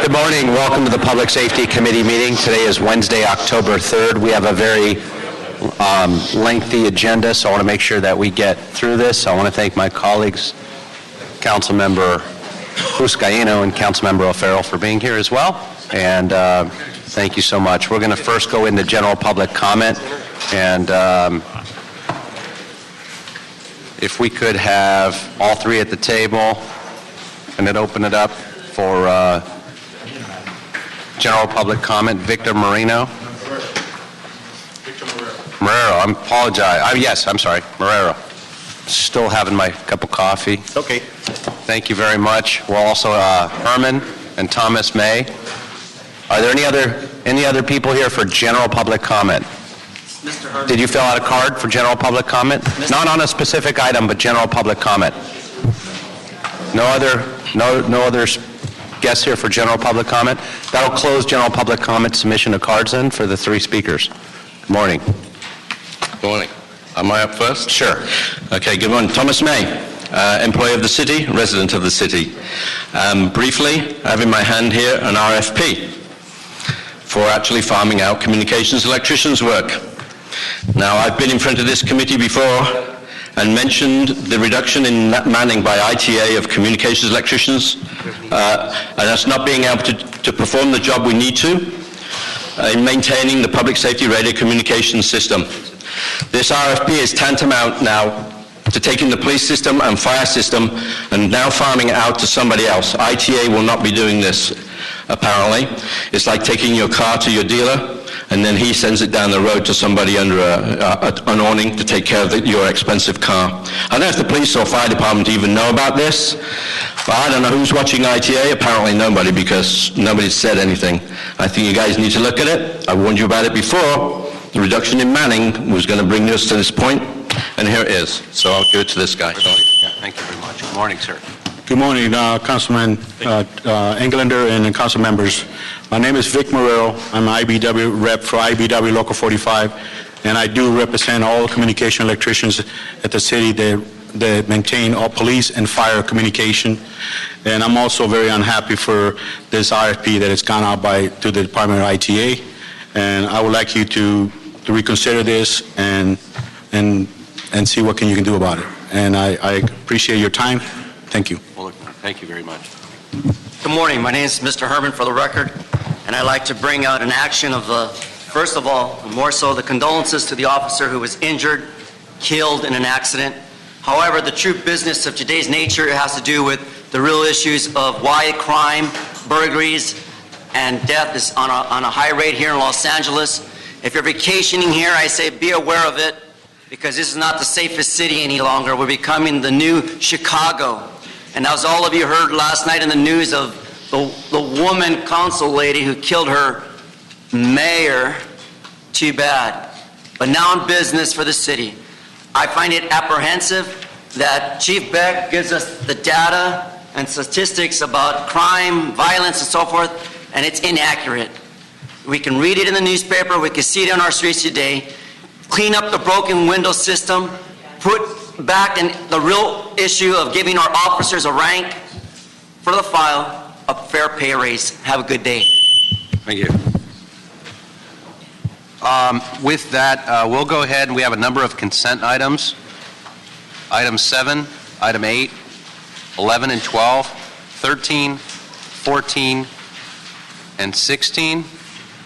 Good morning. Welcome to the Public Safety Committee meeting. Today is Wednesday, October 3rd. We have a very lengthy agenda, so I want to make sure that we get through this. I want to thank my colleagues, Councilmember Buscaino and Councilmember O'Farrell for being here as well. And thank you so much. We're going to first go into general public comment. And if we could have all three at the table and then open it up for general public comment. Victor Moreno. Marrero, I apologize. Yes, I'm sorry, Marrero. Still having my cup of coffee. Okay. Thank you very much. We're also Herman and Thomas May. Are there any other people here for general public comment? Mr. Herman. Did you fill out a card for general public comment? Not on a specific item, but general public comment. No other guests here for general public comment? That'll close general public comment submission of cards then for the three speakers. Good morning. Good morning. Am I up first? Sure. Okay, good morning. Thomas May, employee of the city, resident of the city. Briefly, I have in my hand here an RFP for actually farming out communications electricians' work. Now, I've been in front of this committee before and mentioned the reduction in manning by ITA of communications electricians, and us not being able to perform the job we need to in maintaining the public safety radio communications system. This RFP is tantamount now to taking the police system and fire system and now farming it out to somebody else. ITA will not be doing this, apparently. It's like taking your car to your dealer and then he sends it down the road to somebody under an awning to take care of your expensive car. I don't know if the police or fire department even know about this, but I don't know who's watching ITA. Apparently nobody, because nobody's said anything. I think you guys need to look at it. I warned you about it before. The reduction in manning was going to bring us to this point, and here it is. So I'll give it to this guy. Thank you very much. Good morning, sir. Good morning, Councilman Englander and council members. My name is Vic Morrero. I'm an IBW rep for IBW Local 45, and I do represent all communication electricians at the city that maintain all police and fire communication. And I'm also very unhappy for this RFP that has gone out to the Department of ITA. And I would like you to reconsider this and see what you can do about it. And I appreciate your time. Thank you. Well, thank you very much. Good morning. My name is Mr. Herman for the record, and I'd like to bring out an action of first of all, more so the condolences to the officer who was injured, killed in an accident. However, the true business of today's nature has to do with the real issues of why crime, burglaries, and death is on a high rate here in Los Angeles. If you're vacationing here, I say be aware of it, because this is not the safest city any longer. We're becoming the new Chicago. And as all of you heard last night in the news of the woman council lady who killed her mayor, too bad. But now in business for the city. I find it apprehensive that Chief Beck gives us the data and statistics about crime, violence, and so forth, and it's inaccurate. We can read it in the newspaper, we can see it on our streets today. Clean up the broken window system, put back in the real issue of giving our officers a rank for the file, a fair pay raise. Have a good day. Thank you. With that, we'll go ahead and we have a number of consent items. Item 7, item 8, 11 and 12, 13, 14, and 16.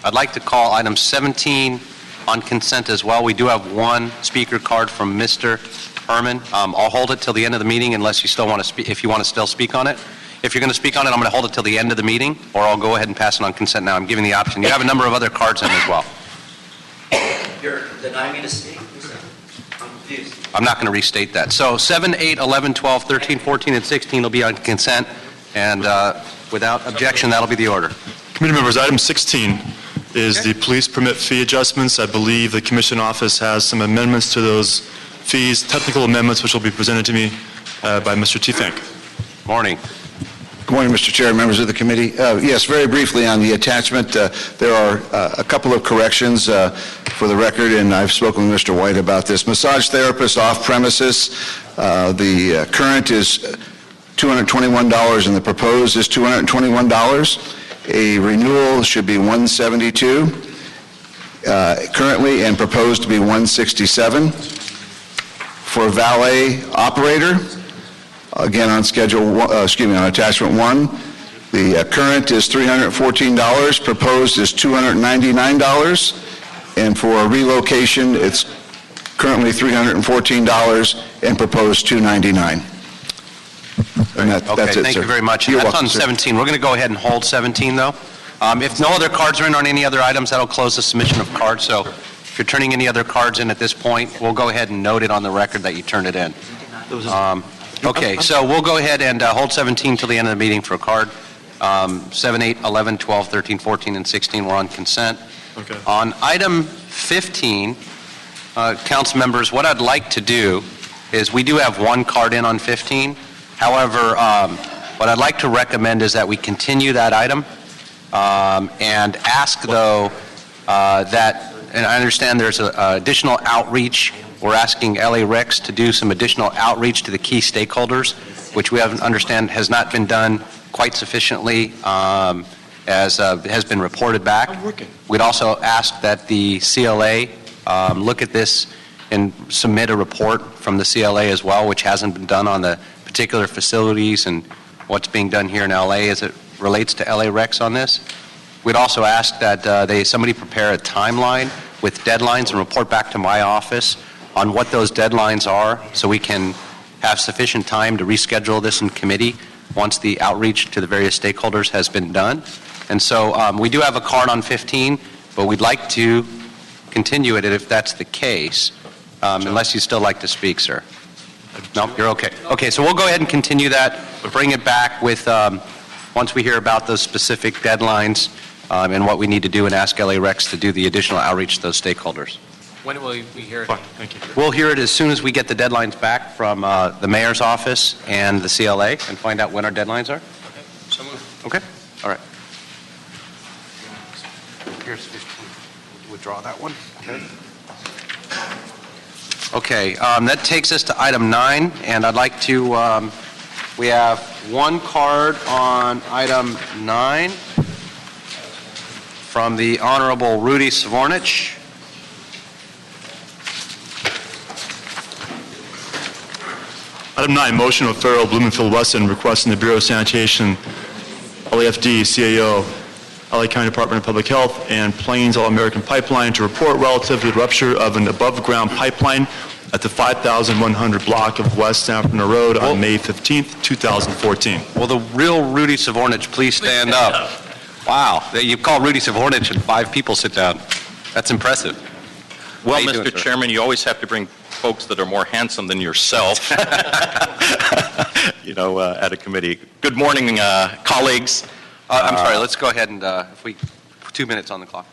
I'd like to call item 17 on consent as well. We do have one speaker card from Mr. Herman. I'll hold it till the end of the meeting unless you still want to speak, if you want to still speak on it. If you're going to speak on it, I'm going to hold it till the end of the meeting, or I'll go ahead and pass it on consent now. I'm giving the option. You have a number of other cards in as well. You're denying me to speak? I'm confused. I'm not going to restate that. So 7, 8, 11, 12, 13, 14, and 16 will be on consent, and without objection, that'll be the order. Committee members, item 16 is the police permit fee adjustments. I believe the Commission Office has some amendments to those fees, technical amendments, which will be presented to me by Mr. T. Morning. Good morning, Mr. Chair and members of the committee. Yes, very briefly on the attachment, there are a couple of corrections for the record, and I've spoken with Mr. White about this. Massage therapist off premises, the current is $221 and the proposed is $221. A renewal should be 172 currently, and proposed to be 167. For valet operator, again on on attachment 1, the current is $314, proposed is $299, and for relocation, it's currently $314 and proposed $299. And that's Okay, it, sir. thank you very much. You're That's welcome, on sir. 17. We're going to go ahead and hold 17, though. If no other cards are in on any other items, that'll close the submission of cards. So if you're turning any other cards in at this point, we'll go ahead and note it on the record that you turned it in. Okay, so we'll go ahead and hold 17 till the end of the meeting for a card. 7, 8, 11, 12, 13, 14, and 16 were on consent. Okay. On item 15, council members, what I'd like to do is we do have one card in on 15. However, what I'd like to recommend is that we continue that item and ask, though, that, and I understand there's additional outreach. We're asking LA Rex to do some additional outreach to the key stakeholders, which we understand has not been done quite sufficiently as has been reported back. We'd also ask that the CLA look at this and submit a report from the CLA as well, which hasn't been done on the particular facilities and what's being done here in LA as it relates to LA Rex on this. We'd also ask that somebody prepare a timeline with deadlines and report back to my office on what those deadlines are so we can have sufficient time to reschedule this in committee once the outreach to the various stakeholders has been done. And so we do have a card on 15, but we'd like to continue it if that's the case, unless you still like to speak, sir. No, you're okay. Okay, so we'll go ahead and continue that, bring it back with, once we hear about those specific deadlines and what we need to do, and ask LA Rex to do the additional outreach to those stakeholders. When will we hear it? Fine, thank you. We'll hear it as soon as we get the deadlines back from the mayor's office and the CLA and find out when our deadlines are. Okay, so moved. Okay, all right. Here's 15. Withdraw that one. Okay, that takes us to item 9, and I'd like to, we have one card on item 9 from the Honorable Rudy Savornich. Item 9, motion of Farrell Bloomfield Weston requesting the Bureau of Sanitation, LAFD, CAO, LA County Department of Public Health, and Plains All-American Pipeline to report relative to the rupture of an above-ground pipeline at the 5100 block of West San Fernando Road on May 15th, 2014. Will the real Rudy Savornich please stand up? Wow, you call Rudy Savornich and 5 people sit down. That's impressive. Well, How you doing, Mr. sir? Chairman, you always have to bring folks that are more handsome than yourself, at a committee. Good morning, colleagues. I'm sorry, let's go ahead and, 2 minutes on the clock.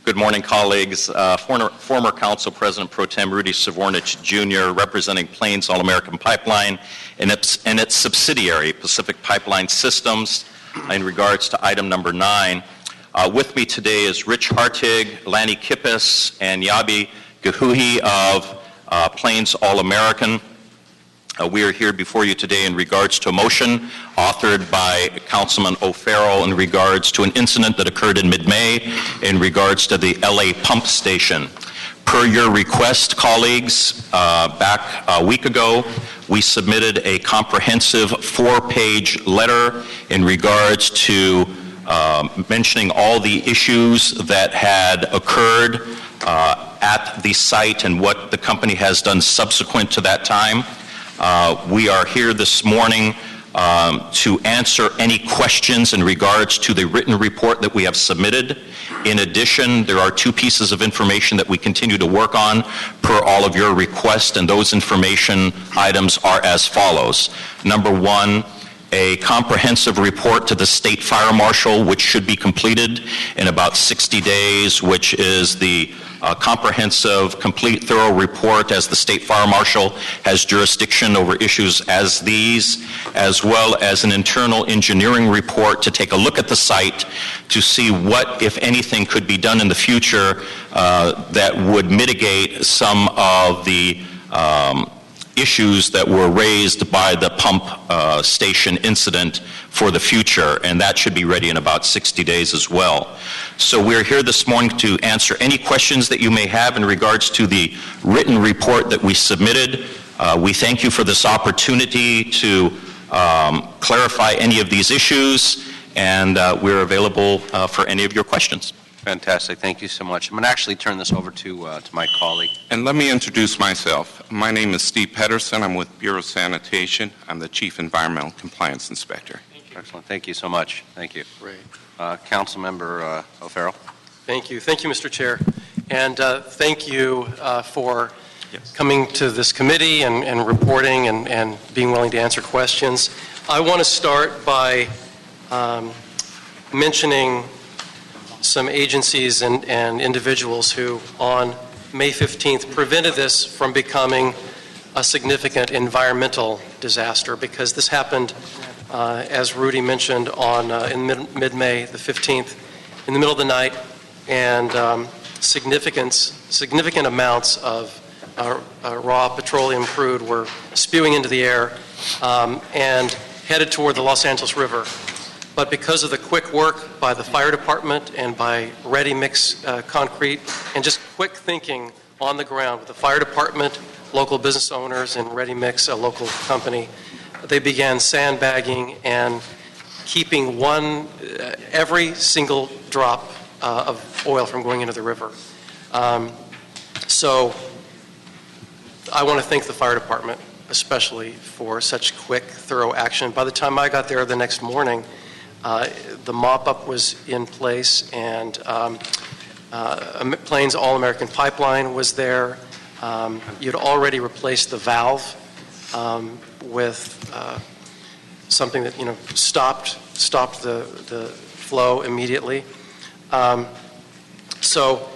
Good morning, colleagues. Former Council President Pro Tem Rudy Savornich Jr., representing Plains All-American Pipeline and its subsidiary, Pacific Pipeline Systems, in regards to item number 9. With me today is Rich Hartig, Lanny Kippis, and Yabi Gahuhi of Plains All-American. We are here before you today in regards to a motion authored by Councilman O'Farrell in regards to an incident that occurred in mid-May in regards to the LA pump station. Per your request, colleagues, back a week ago, we submitted a comprehensive 4-page letter in regards to mentioning all the issues that had occurred at the site and what the company has done subsequent to that time. We are here this morning to answer any questions in regards to the written report that we have submitted. In addition, there are 2 pieces of information that we continue to work on per all of your requests, and those information items are as follows. Number 1, a comprehensive report to the State Fire Marshal, which should be completed in about 60 days, which is the comprehensive, complete, thorough report as the State Fire Marshal has jurisdiction over issues as these, as well as an internal engineering report to take a look at the site to see what, if anything, could be done in the future that would mitigate some of the issues that were raised by the pump station incident for the future, and that should be ready in about 60 days as well. So we're here this morning to answer any questions that you may have in regards to the written report that we submitted. We thank you for this opportunity to clarify any of these issues, and we're available for any of your questions. Fantastic. Thank you so much. I'm going to actually turn this over to my colleague. And let me introduce myself. My name is Steve Pedersen. I'm with Bureau of Sanitation. I'm the Chief Environmental Compliance Inspector. Excellent. Thank you so much. Thank you. Great. Councilmember O'Farrell. Thank you. Thank you, Mr. Chair. And thank you for coming to this committee and reporting and being willing to answer questions. I want to start by mentioning some agencies and individuals who on May 15th prevented this from becoming a significant environmental disaster, because this happened, as Rudy mentioned, in mid-May the 15th, in the middle of the night, and significant amounts of raw petroleum crude were spewing into the air and headed toward the Los Angeles River. But because of the quick work by the fire department and by Ready Mix Concrete and just quick thinking on the ground with the fire department, local business owners, and Ready Mix, a local company, they began sandbagging and keeping every single drop of oil from going into the river. So I want to thank the fire department especially for such quick, thorough action. By the time I got there the next morning, the mop-up was in place, and Plains All-American Pipeline was there. You'd already replaced the valve with something that stopped the flow immediately. So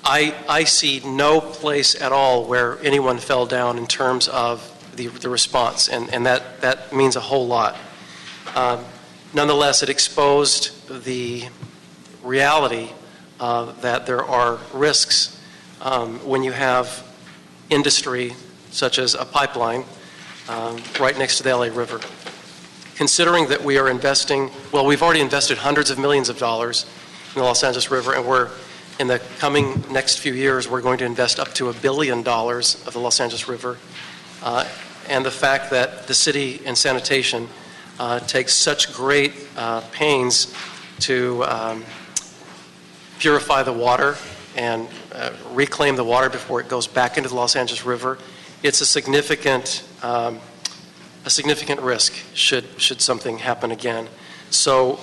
I see no place at all where anyone fell down in terms of the response, and that means a whole lot. Nonetheless, it exposed the reality that there are risks when you have industry such as a pipeline right next to the LA River. Considering that we are investing, well, we've already invested hundreds of millions of dollars in the Los Angeles River, and in the coming next few years, we're going to invest up to $1 billion of the Los Angeles River. And the fact that the city and sanitation takes such great pains to purify the water and reclaim the water before it goes back into the Los Angeles River, it's a significant risk should something happen again. So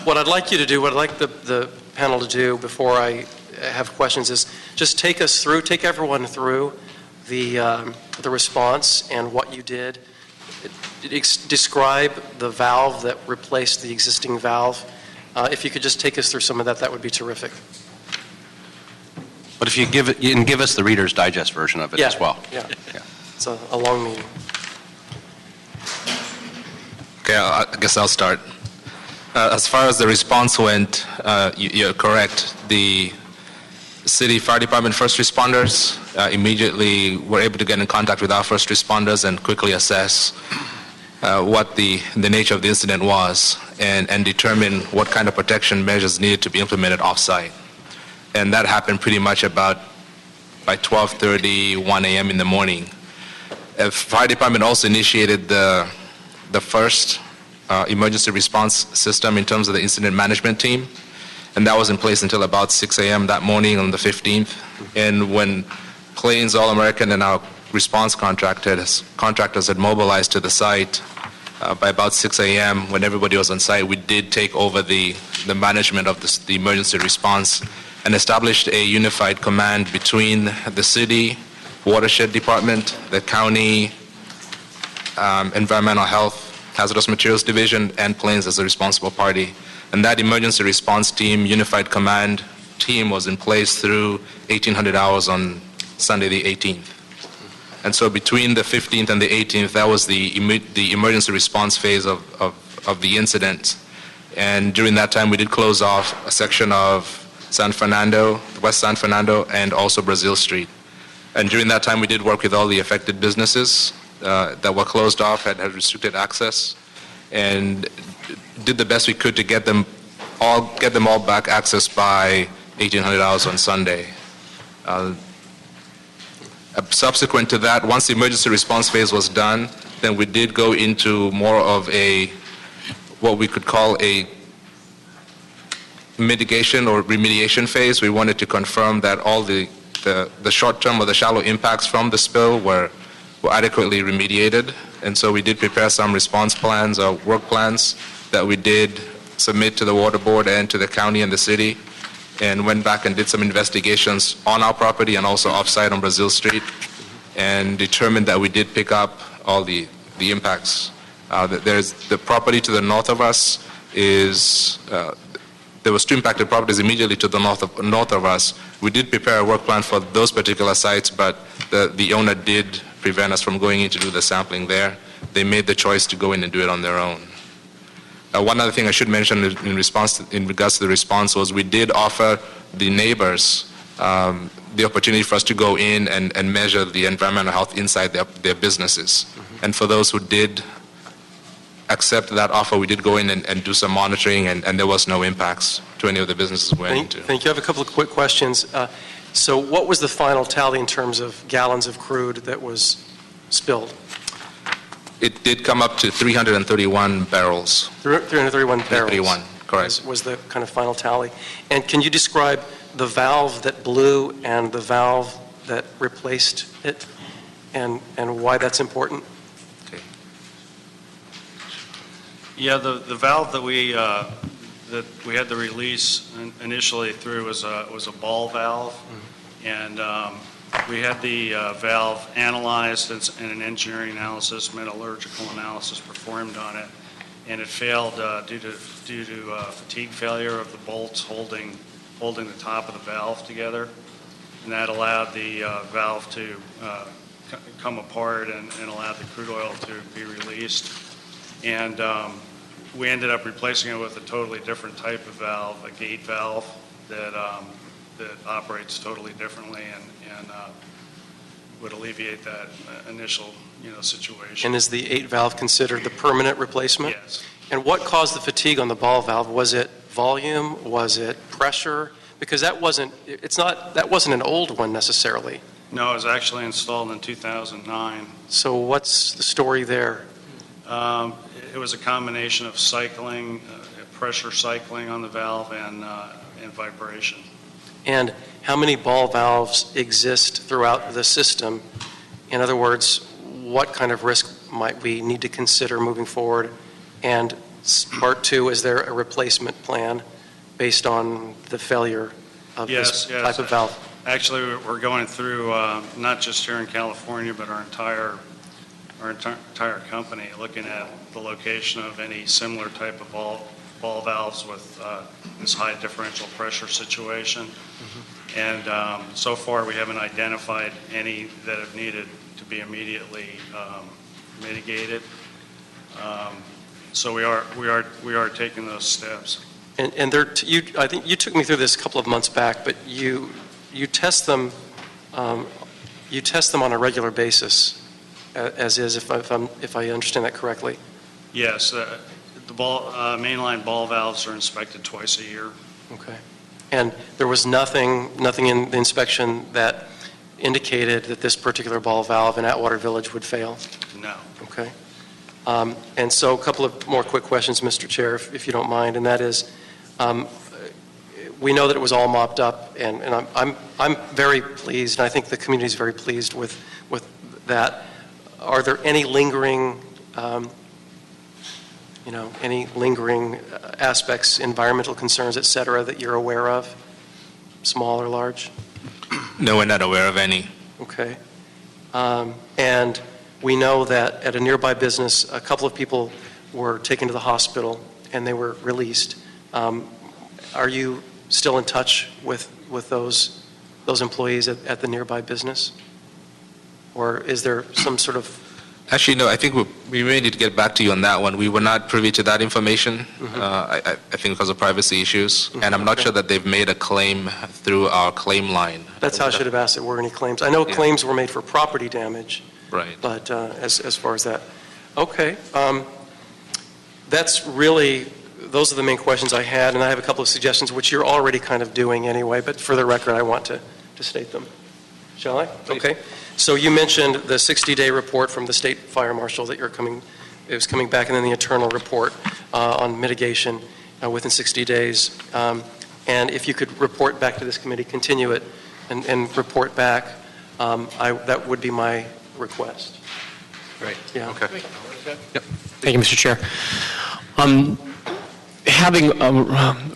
what I'd like you to do, what I'd like the panel to do before I have questions, is just take everyone through the response and what you did. Describe the valve that replaced the existing valve. If you could just take us through some of that, that would be terrific. But if you can give us the Reader's Digest version of it as well. Yeah. It's a long meeting. Okay, I guess I'll start. As far as the response went, you're correct. The city fire department first responders immediately were able to get in contact with our first responders and quickly assess what the nature of the incident was and determine what kind of protection measures needed to be implemented off-site. And that happened pretty much about by 12:30, 1 a.m. in the morning. The fire department also initiated the first emergency response system in terms of the incident management team, and that was in place until about 6 a.m. that morning on the 15th. And when Plains All-American and our response contractors had mobilized to the site by about 6 a.m. when everybody was on site, we did take over the management of the emergency response and established a unified command between the city watershed department, the county environmental health hazardous materials division, and Plains as a responsible party. And that emergency response team, unified command team, was in place through 1800 hours on Sunday the 18th. And so between the 15th and the 18th, that was the emergency response phase of the incident. And during that time, we did close off a section of San Fernando, West San Fernando, and also Brazil Street. And during that time, we did work with all the affected businesses that were closed off, had restricted access. And did the best we could to get them all back accessed by 1800 hours on Sunday. Subsequent to that, once the emergency response phase was done, then we did go into more of what we could call a mitigation or remediation phase. We wanted to confirm that all the short-term or the shallow impacts from the spill were adequately remediated. And so we did prepare some response plans or work plans that we did submit to the water board and to the county and the city, and went back and did some investigations on our property and also off-site on Brazil Street, and determined that we did pick up all the impacts. There's the property to the north of us is, there was two impacted properties immediately to the north of us. We did prepare a work plan for those particular sites, but the owner did prevent us from going in to do the sampling there. They made the choice to go in and do it on their own. One other thing I should mention in regards to the response was we did offer the neighbors the opportunity for us to go in and measure the environmental health inside their businesses. Mm-hmm. And for those who did accept that offer, we did go in and do some monitoring, and there was no impacts to any of the businesses we went into. Thank you. I have a couple of quick questions. So what was the final tally in terms of gallons of crude that was spilled? It did come up to 331 barrels. 331 barrels. 331, correct. Was the kind of final tally. And can you describe the valve that blew and the valve that replaced it, and why that's important? Okay. Yeah, the valve that we had to release initially through was a ball valve, and we had the valve analyzed and an engineering analysis, metallurgical analysis performed on it, and it failed due to fatigue failure of the bolts holding the top of the valve together, and that allowed the valve to come apart and allowed the crude oil to be released. And we ended up replacing it with a totally different type of valve, a gate valve that operates totally differently and would alleviate that initial situation. And is the 8 valve considered the permanent replacement? Yes. And what caused the fatigue on the ball valve? Was it volume? Was it pressure? Because that wasn't an old one necessarily. No, it was actually installed in 2009. So what's the story there? It was a combination of cycling, pressure cycling on the valve, and vibration. And how many ball valves exist throughout the system? In other words, what kind of risk might we need to consider moving forward? And part 2, is there a replacement plan based on the failure of this type of valve? Actually, we're going through, not just here in California, but our entire company, looking at the location of any similar type of ball valves with this high differential pressure situation. Mm-hmm. And so far we haven't identified any that have needed to be immediately mitigated. So we are taking those steps. And I think you took me through this a couple of months back, but you test them on a regular basis, as is, if I understand that correctly. Yes, the mainline ball valves are inspected twice a year. Okay. And there was nothing in the inspection that indicated that this particular ball valve in Atwater Village would fail? No. Okay. And so a couple of more quick questions, Mr. Chair, if you don't mind, and that is, we know that it was all mopped up, and I'm very pleased, and I think the community is very pleased with that. Are there any lingering aspects, environmental concerns, et cetera, that you're aware of, small or large? No, we're not aware of any. Okay. And we know that at a nearby business, a couple of people were taken to the hospital and they were released. Are you still in touch with those employees at the nearby business? Or is there some sort of... Actually, no, I think we may need to get back to you on that one. We were not privy to that information, Mm-hmm. I think because of privacy issues. Mm-hmm. And I'm not sure that they've made a claim through our claim line. That's how I should have asked if there were any claims. I know claims were made for property damage. Right. But as far as that. Okay. That's really, those are the main questions I had, and I have a couple of suggestions, which you're already kind of doing anyway, but for the record, I want to state them. Shall I? Okay. So you mentioned the 60-day report from the State Fire Marshal that it was coming back, and then the internal report on mitigation within 60 days. And if you could report back to this committee, continue it, and report back, that would be my request. Great. Yeah. Okay. Thank you, Mr. Chair. Having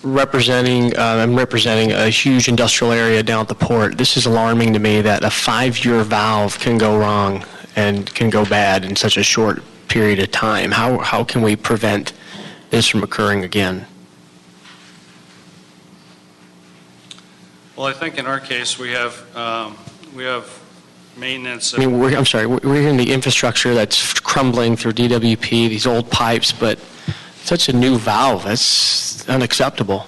representing a huge industrial area down at the port, this is alarming to me that a 5-year valve can go wrong and can go bad in such a short period of time. How can we prevent this from occurring again? Well, I think in our case, we have maintenance. I mean, we're in the infrastructure that's crumbling through DWP, these old pipes, but such a new valve, that's unacceptable.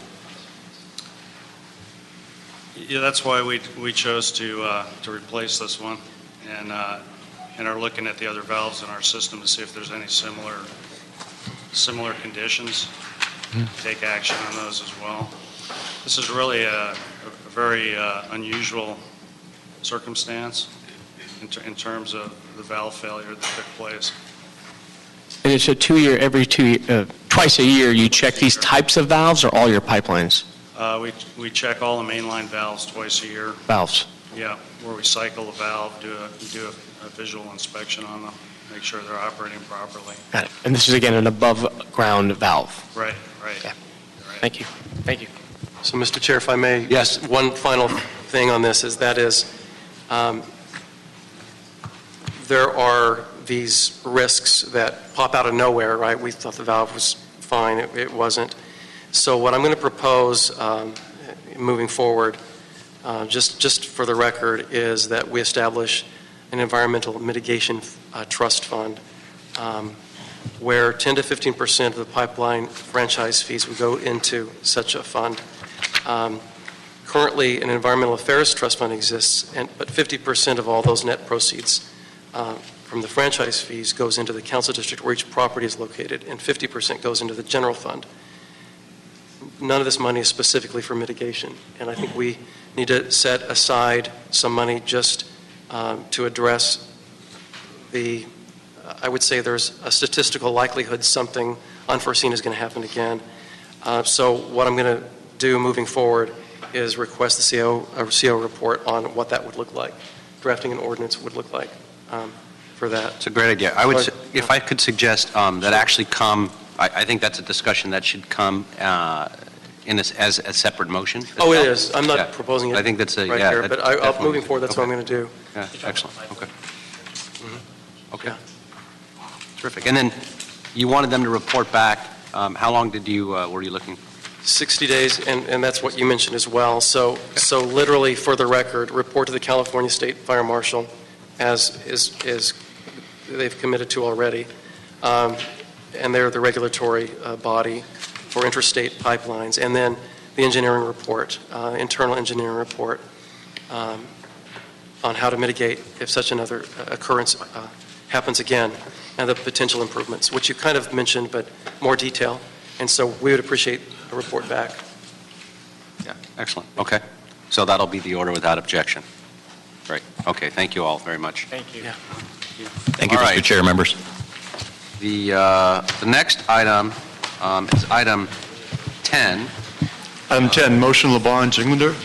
Yeah, that's why we chose to replace this one, and are looking at the other valves in our system to see if there's any similar conditions. Take action on those as well. This is really a very unusual circumstance in terms of the valve failure that took place. And it's a twice a year you check these types of valves or all your pipelines? We check all the mainline valves twice a year. Valves. Yeah, where we cycle the valve, do a visual inspection on them, make sure they're operating properly. Got it. And this is again an above ground valve. Right. Okay. Right. Thank you. Thank you. So, Mr. Chair, if I may, Yes. one final thing on this is there are these risks that pop out of nowhere, right? We thought the valve was fine, it wasn't. So what I'm going to propose moving forward, just for the record, is that we establish an environmental mitigation trust fund where 10 to 15% of the pipeline franchise fees would go into such a fund. Currently, an environmental affairs trust fund exists, but 50% of all those net proceeds from the franchise fees goes into the council district where each property is located, and 50% goes into the general fund. None of this money is specifically for mitigation, and I think we need to set aside some money just to address I would say there's a statistical likelihood something unforeseen is going to happen again. So what I'm going to do moving forward is request the CO report on what that would look like, drafting an ordinance would look like for that. It's a great idea. If I could suggest that actually come, I think that's a discussion that should come as a separate motion. Oh, it is. I'm not proposing it. I think that's right here, but moving forward, that's what I'm going to do. Yeah, excellent. Okay. Okay. Terrific. And then you wanted them to report back. How long were you looking? 60 days, and that's what you mentioned as well. So literally, for the record, report to the California State Fire Marshal, as is they've committed to already, and they're the regulatory body for interstate pipelines, and then the engineering report, internal engineering report on how to mitigate if such another occurrence happens again, and the potential improvements, which you kind of mentioned, but more detail. And so we would appreciate a report back. Yeah, excellent. Okay. So that'll be the order without objection. Great. Okay, thank you all very much. Thank you. Yeah. Thank you, All Mr. right. Chair, members. The next item is item 10. Item 10, motion LeBon Englander,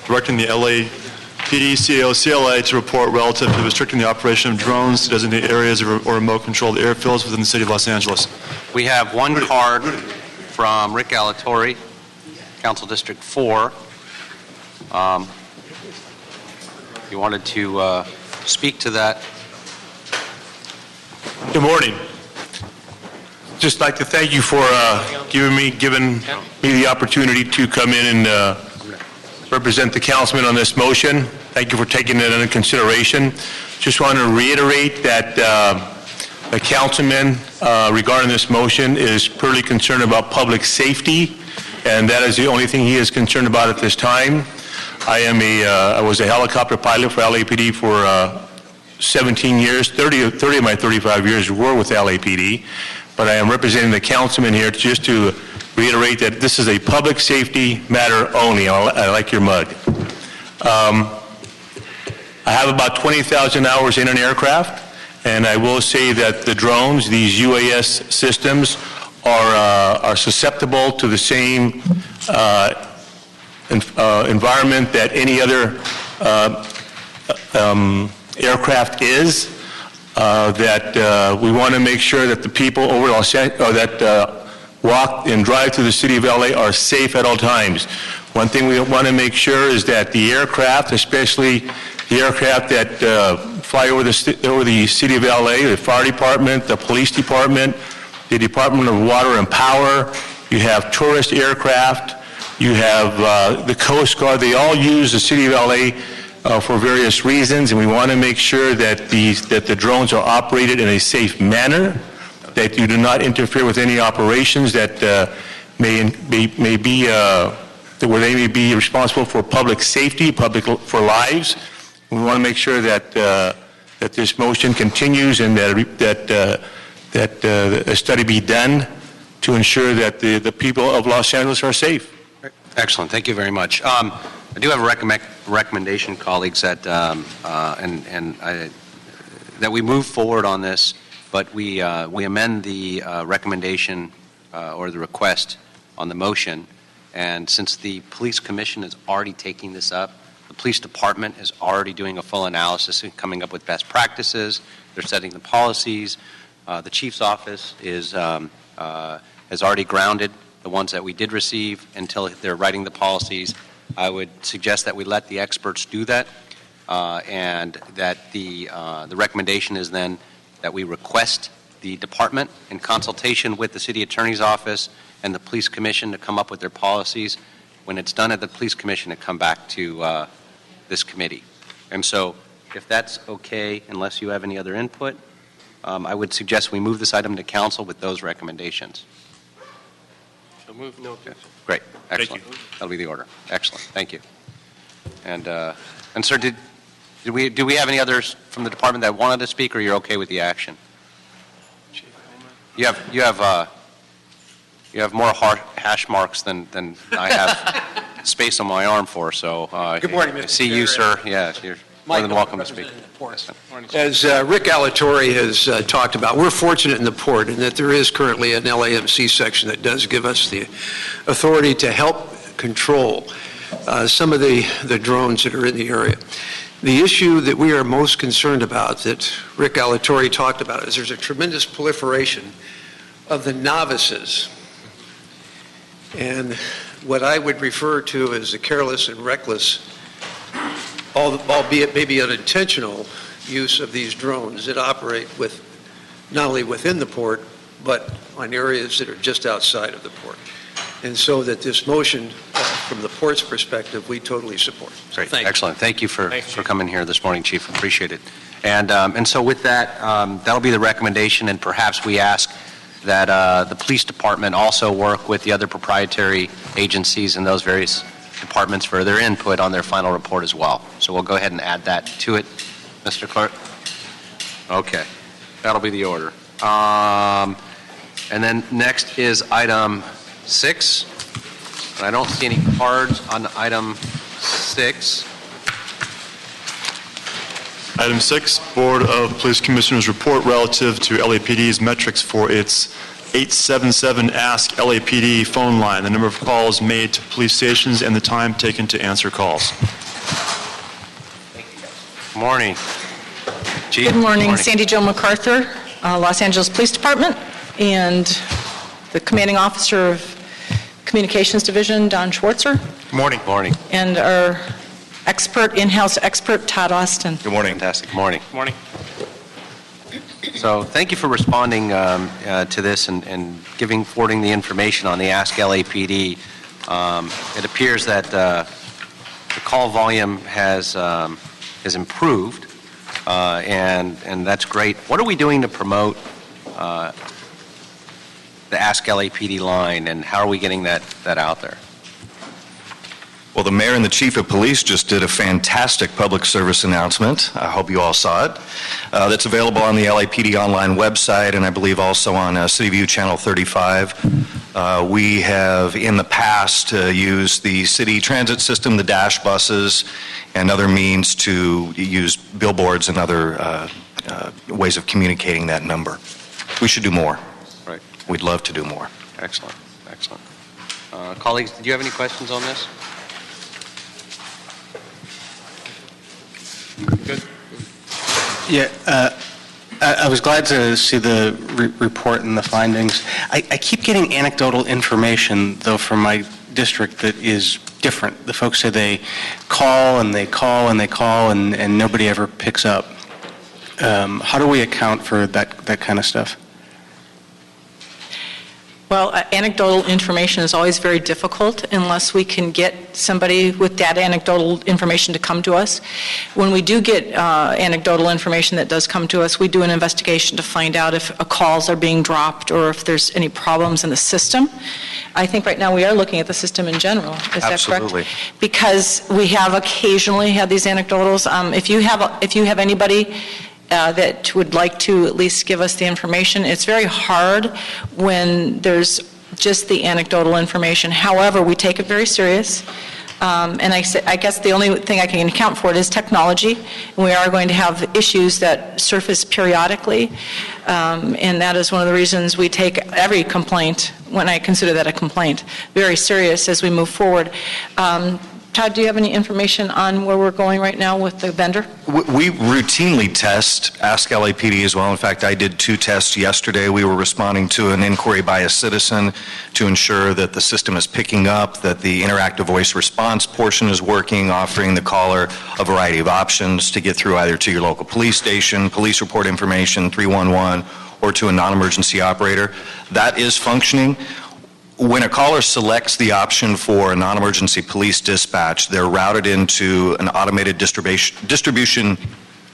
directing the LAPD CAO CLA to report relative to restricting the operation of drones to designated areas or remote-controlled airfields within the city of Los Angeles. We have one card from Rick Alatorre, Council District 4. You wanted to speak to that. Good morning. Just like to thank you for giving me the opportunity to come in and represent the councilman on this motion. Thank you for taking it into consideration. Just want to reiterate that the councilman regarding this motion is purely concerned about public safety, and that is the only thing he is concerned about at this time. I was a helicopter pilot for LAPD for 17 years. 30 of my 35 years were with LAPD. but I am representing the councilman here just to reiterate that this is a public safety matter only. I like your mug. I have about 20,000 hours in an aircraft, and I will say that the drones, these UAS systems, are susceptible to the same environment that any other aircraft is. That we want to make sure that the people over that walk and drive through the city of LA are safe at all times. One thing we want to make sure is that the aircraft, especially the aircraft that fly over the city of LA, the fire department, the police department, the Department of Water and Power, you have tourist aircraft, you have the Coast Guard, they all use the city of LA for various reasons, and we want to make sure that the drones are operated in a safe manner, that you do not interfere with any operations that may be where they may be responsible for public safety, for lives. We want to make sure that that this motion continues and that a study be done to ensure that the people of Los Angeles are safe. Excellent. Thank you very much. I do have a recommendation, colleagues, that that we move forward on this, but we amend the recommendation or the request on the motion. And since the police commission is already taking this up, the police department is already doing a full analysis and coming up with best practices. They're setting the policies. The chief's office has already grounded the ones that we did receive until they're writing the policies. I would suggest that we let the experts do that, and that the recommendation is then that we request the department in consultation with the city attorney's office and the police commission to come up with their policies. When it's done at the police commission, to come back to this committee. And so if that's okay, unless you have any other input, I would suggest we move this item to council with those recommendations. So move. No. Okay. Great. Excellent. That'll be the order. Excellent. Thank you. And sir, do we have any others from the department that wanted to speak, or you're okay with the action? You have more hash marks than I have space on my arm for. So good morning, Mr. I see you, sir. Yeah, you're more than welcome to speak. As Rick Alatorre has talked about, we're fortunate in the port in that there is currently an LAMC section that does give us the authority to help control some of the drones that are in the area. The issue that we are most concerned about, that Rick Alatorre talked about, is there's a tremendous proliferation of the novices and what I would refer to as the careless and reckless, albeit maybe unintentional, use of these drones that operate with not only within the port, but on areas that are just outside of the port. And so that this motion, from the port's perspective, we totally support. So Great. Excellent. Thank you for coming here this morning, Chief. Appreciate it. And so with that, that'll be the recommendation, and perhaps we ask that the police department also work with the other proprietary agencies and those various departments for their input on their final report as well. So we'll go ahead and add that to it, Mr. Clerk. Okay, that'll be the order. And then next is item 6. And I don't see any cards on item 6. Item 6, Board of Police Commissioners report relative to LAPD's metrics for its 877 Ask LAPD phone line, the number of calls made to police stations and the time taken to answer calls. Good morning. Chief. Good morning. Sandy Jo MacArthur, Los Angeles Police Department, and the commanding officer of Communications Division, Don Schwartzer. Good morning. Morning. And our in-house expert, Todd Austin. Good morning. Fantastic. Good morning. Good morning. So thank you for responding to this and forwarding the information on the Ask LAPD. It appears that the call volume has improved, and that's great. What are we doing to promote the Ask LAPD line, and how are we getting that out there? Well, the mayor and the chief of police just did a fantastic public service announcement. I hope you all saw it. That's available on the LAPD online website and I believe also on CityView Channel 35. We have in the past used the city transit system, the dash buses, and other means to use billboards and other ways of communicating that number. We should do more. Right. We'd love to do more. Excellent, excellent. Colleagues, did you have any questions on this? Good. Yeah, I was glad to see the report and the findings. I keep getting anecdotal information, though, from my district that is different. The folks say they call and they call and they call and nobody ever picks up. How do we account for that kind of stuff? Well, anecdotal information is always very difficult unless we can get somebody with that anecdotal information to come to us. When we do get anecdotal information that does come to us, we do an investigation to find out if calls are being dropped or if there's any problems in the system. I think right now we are looking at the system in general. Is that correct? Absolutely. Because we have occasionally had these anecdotals. If you have anybody that would like to at least give us the information. It's very hard when there's just the anecdotal information. However, we take it very serious. And I guess the only thing I can account for it is technology. We are going to have issues that surface periodically. And that is one of the reasons we take every complaint, when I consider that a complaint, very serious as we move forward. Todd, do you have any information on where we're going right now with the vendor? We routinely test Ask LAPD as well. In fact, I did 2 tests yesterday. We were responding to an inquiry by a citizen to ensure that the system is picking up, that the interactive voice response portion is working, offering the caller a variety of options to get through either to your local police station, police report information, 311, or to a non-emergency operator. That is functioning. When a caller selects the option for a non-emergency police dispatch, they're routed into an automated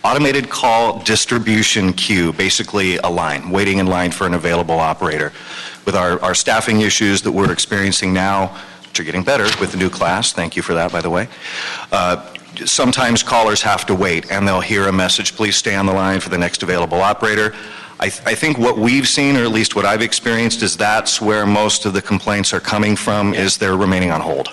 automated call distribution queue, basically a line, waiting in line for an available operator. With our staffing issues that we're experiencing now, which are getting better with the new class, thank you for that, by the way, sometimes callers have to wait and they'll hear a message, please stay on the line for the next available operator. I think what we've seen, or at least what I've experienced, is that's where most of the complaints are coming from, is they're remaining on hold.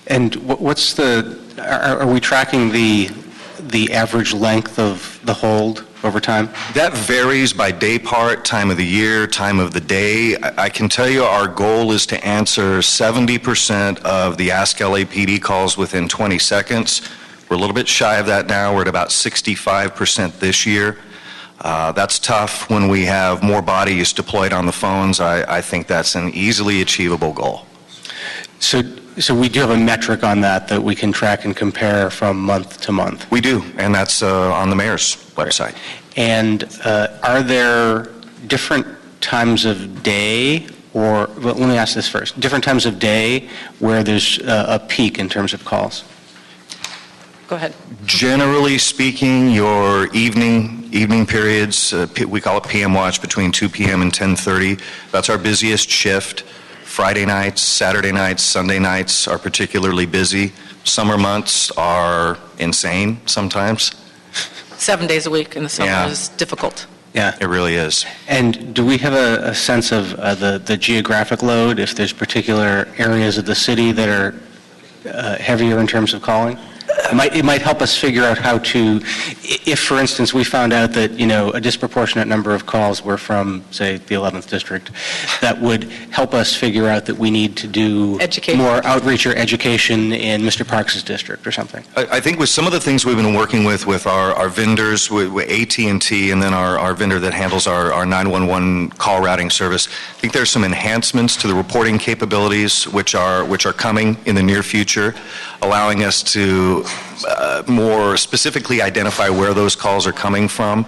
And what's are we tracking the average length of the hold over time? That varies by day part, time of the year, time of the day. I can tell you our goal is to answer 70% of the Ask LAPD calls within 20 seconds. We're a little bit shy of that now. We're at about 65% this year. That's tough when we have more bodies deployed on the phones. I think that's an easily achievable goal. So we do have a metric on that we can track and compare from month to month? We do, and that's on the mayor's website. And are there different times of day, or well, let me ask this first, different times of day where there's a peak in terms of calls? Go ahead. Generally speaking, your evening periods, we call it PM watch, between 2 p.m. and 10:30. That's our busiest shift. Friday nights, Saturday nights, Sunday nights are particularly busy. Summer months are insane sometimes. 7 days a week in the summer Yeah. is difficult. Yeah. It really is. And do we have a sense of the geographic load, if there's particular areas of the city that are heavier in terms of calling? It might help us figure out how to, if, for instance, we found out that, a disproportionate number of calls were from, say, the 11th District, that would help us figure out that we need to do more outreach or education in Mr. Parks' district or something. I think with some of the things we've been working with our vendors, with AT&T, and then our vendor that handles our 911 call routing service, I think there's some enhancements to the reporting capabilities which are coming in the near future, allowing us to more specifically identify where those calls are coming from.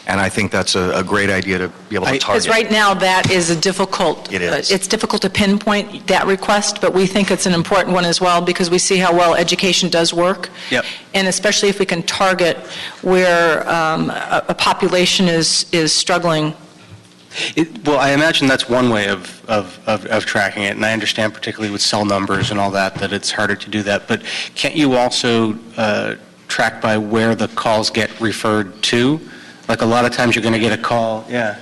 And I think that's a great idea to be able to target. Because right now that is a difficult, It is. It's difficult to pinpoint that request, but we think it's an important one as well because we see how well education does work. Yep. And especially if we can target where a population is struggling Well, I imagine that's one way of tracking it, and I understand particularly with cell numbers and all that it's harder to do that. But can't you also track by where the calls get referred to? Like a lot of times you're going to get a call, yeah.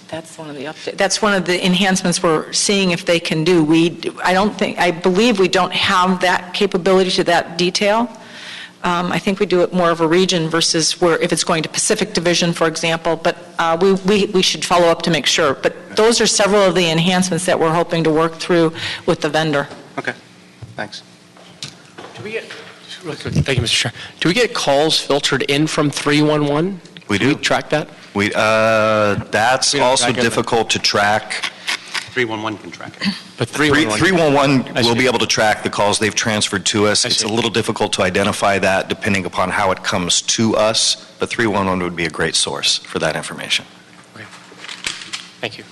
That's one of the updates. That's one of the enhancements we're seeing if they can do. I believe we don't have that capability to that detail. I think we do it more of a region versus where if it's going to Pacific Division, for example, but we should follow up to make sure. But those are several of the enhancements that we're hoping to work through with the vendor. Okay, thanks. Thank you, Mr. Chair. Do we get calls filtered in from 311? We do. We track that? That's also difficult to track. 311 can track it. But 311 will be able to track the calls they've transferred to us. It's a little difficult to identify that depending upon how it comes to us, but 311 would be a great source for that information. Okay. Thank you.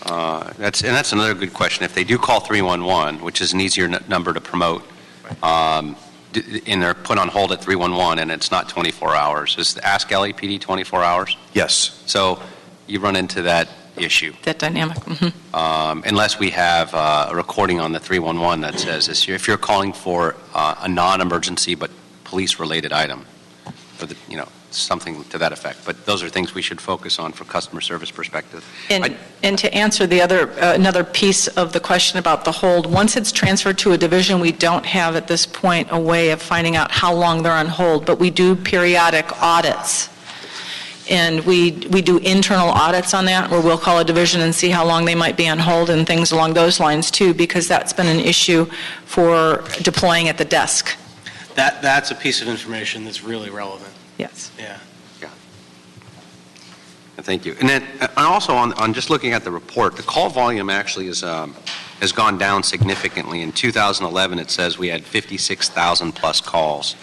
That's another good question. If they do call 311, which is an easier number to promote, and they're put on hold at 311 and it's not 24 hours, is the Ask LAPD 24 hours? Yes. So you run into that issue. That dynamic. Mm-hmm. Unless we have a recording on the 311 that says this, if you're calling for a non-emergency but police-related item, or something to that effect. But those are things we should focus on from customer service perspective. And to answer the another piece of the question about the hold, once it's transferred to a division, we don't have at this point a way of finding out how long they're on hold, but we do periodic audits. And we do internal audits on that, where we'll call a division and see how long they might be on hold and things along those lines too, because that's been an issue for deploying at the desk. That's a piece of information that's really relevant. Yes. Yeah. Thank you. And then also on just looking at the report, the call volume actually has gone down significantly. In 2011, it says we had 56,000 plus calls.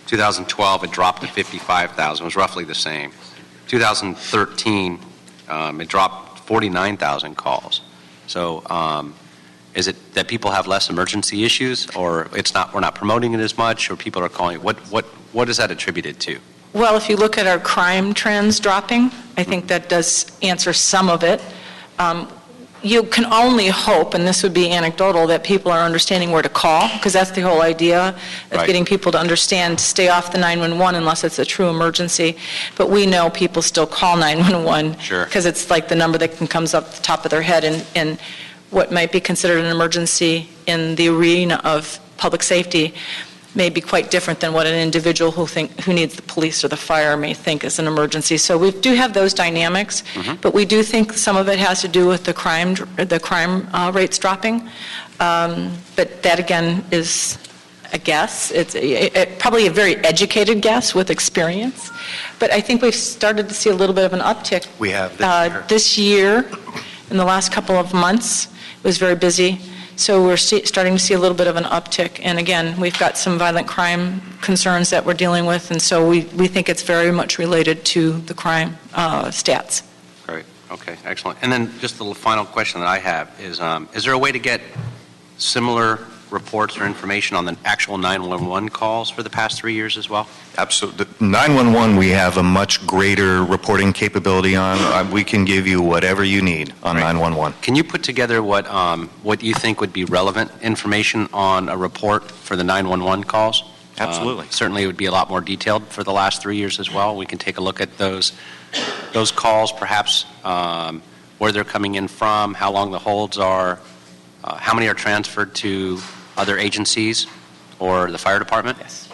2012, it dropped to 55,000. It was roughly the same. 2013, it dropped 49,000 calls. So is it that people have less emergency issues, or we're not promoting it as much, or people are calling? What is that attributed to? Well, if you look at our crime trends dropping, I think that does answer some of it. You can only hope, and this would be anecdotal, that people are understanding where to call, because that's the whole idea of getting people to understand to stay off the 911 unless it's a true emergency. But we know people still call 911 because it's like the number that comes up the top of their head, and what might be considered an emergency in the arena of public safety may be quite different than what an individual who needs the police or the fire may think is an emergency. So we do have those dynamics, but we do think some of it has to do with the crime rates dropping. But that again is a guess. It's probably a very educated guess with experience. But I think we've started to see a little bit of an uptick. We have this year. In the last couple of months, it was very busy. So we're starting to see a little bit of an uptick. And again, we've got some violent crime concerns that we're dealing with, and so we think it's very much related to the crime stats. Great. Okay, excellent. And then just the final question that I have is there a way to get similar reports or information on the actual 911 calls for the past 3 years as well? Absolutely. 911, we have a much greater reporting capability on. We can give you whatever you need on 911. Can you put together what you think would be relevant information on a report for the 911 calls? Absolutely. Certainly it would be a lot more detailed for the last 3 years as well. We can take a look at those calls, perhaps where they're coming in from, how long the holds are, how many are transferred to other agencies or the fire department? Yes.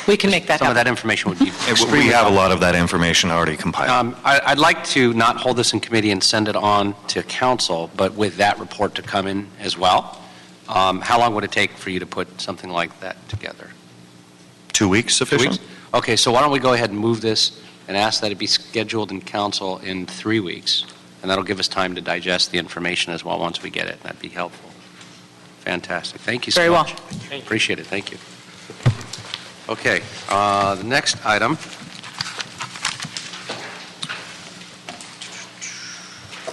We can make that Some of that information would be extremely We have a helpful. lot of that information already compiled. I'd like to not hold this in committee and send it on to council, but with that report to come in as well. How long would it take for you to put something like that together? 2 weeks sufficient? 2 weeks? Okay, so why don't we go ahead and move this and ask that it be scheduled in council in 3 weeks, and that'll give us time to digest the information as well once we get it. That'd be helpful. Fantastic. Thank you so much. Very well. Appreciate it. Thank you. Okay, the next item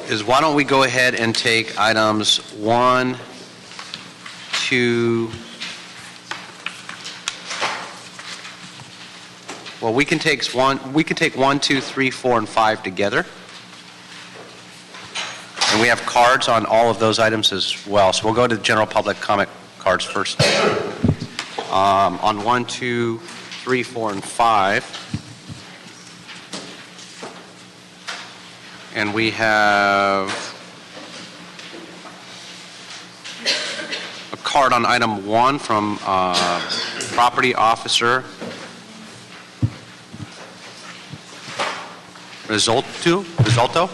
is why don't we go ahead and take items 1, 2, well, we can take 1, 2, 3, 4, and 5 together. we have cards on all of those items as well. So we'll go to the general public comment cards first. On 1, 2, 3, 4, and 5. And we have a card on item 1 from property officer Risolto?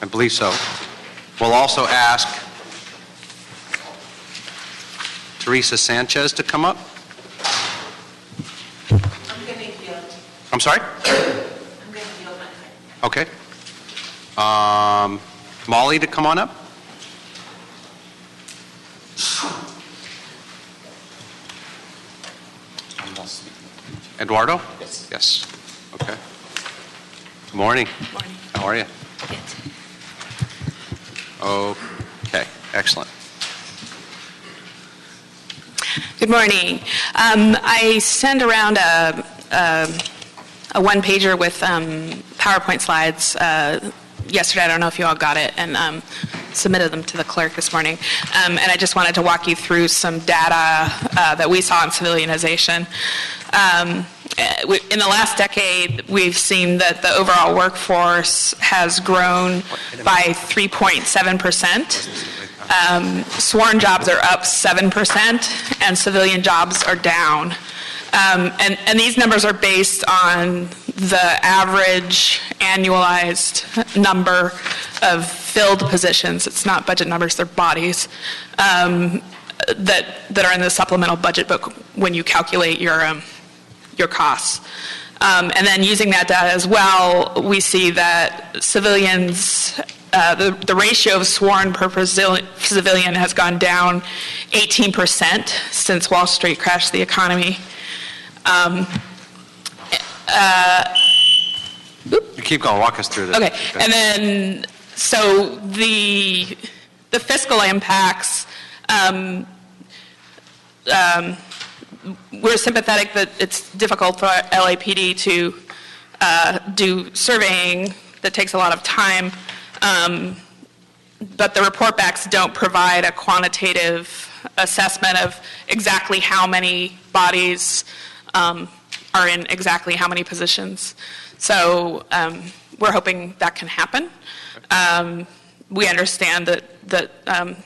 I believe so. We'll also ask Teresa Sanchez to come up. I'm sorry? I'm going to yield my time. Okay. Molly to come on up. Eduardo? Yes. Yes. Okay. Good morning. Morning. How are you? Good. Okay. Excellent. Good morning. I sent around a one-pager with PowerPoint slides yesterday. I don't know if you all got it, and submitted them to the clerk this morning. And I just wanted to walk you through some data that we saw in civilianization. In the last decade, we've seen that the overall workforce has grown by 3.7%. Sworn jobs are up 7%, and civilian jobs are down. And these numbers are based on the average annualized number of filled positions. It's not budget numbers, they're bodies that are in the supplemental budget book when you calculate your costs. And then using that data as well, we see that civilians, the ratio of sworn per civilian has gone down 18% since Wall Street crashed the economy. You keep going. Walk us through this. Okay. And then, so the fiscal impacts, we're sympathetic that it's difficult for LAPD to do surveying that takes a lot of time, but the report backs don't provide a quantitative assessment of exactly how many bodies are in exactly how many positions. So we're hoping that can happen. We understand that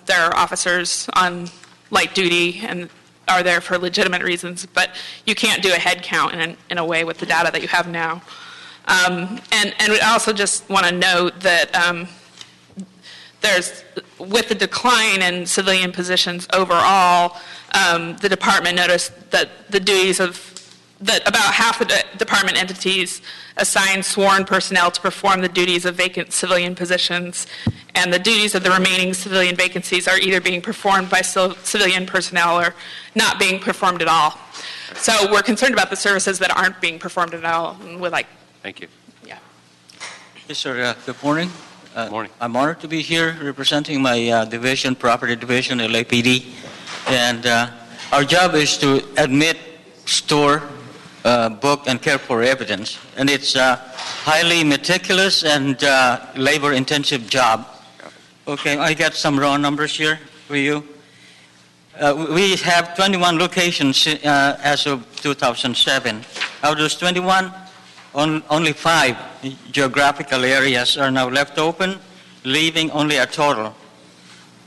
there are officers on light duty and are there for legitimate reasons, but you can't do a head count in a way with the data that you have now. And we also just want to note that with the decline in civilian positions overall, the department noticed that that about half the department entities assign sworn personnel to perform the duties of vacant civilian positions, and the duties of the remaining civilian vacancies are either being performed by civilian personnel or not being performed at all. So we're concerned about the services that aren't being performed at all. And we're like, thank you. Yeah. Yes, sir. Good morning. Good morning. I'm honored to be here representing my division, Property Division, LAPD. And our job is to admit, store, book, and care for evidence. And it's a highly meticulous and labor-intensive job. Okay, I got some raw numbers here for you. We have 21 locations as of 2007. Out of those 21, only 5 geographical areas are now left open, leaving only a total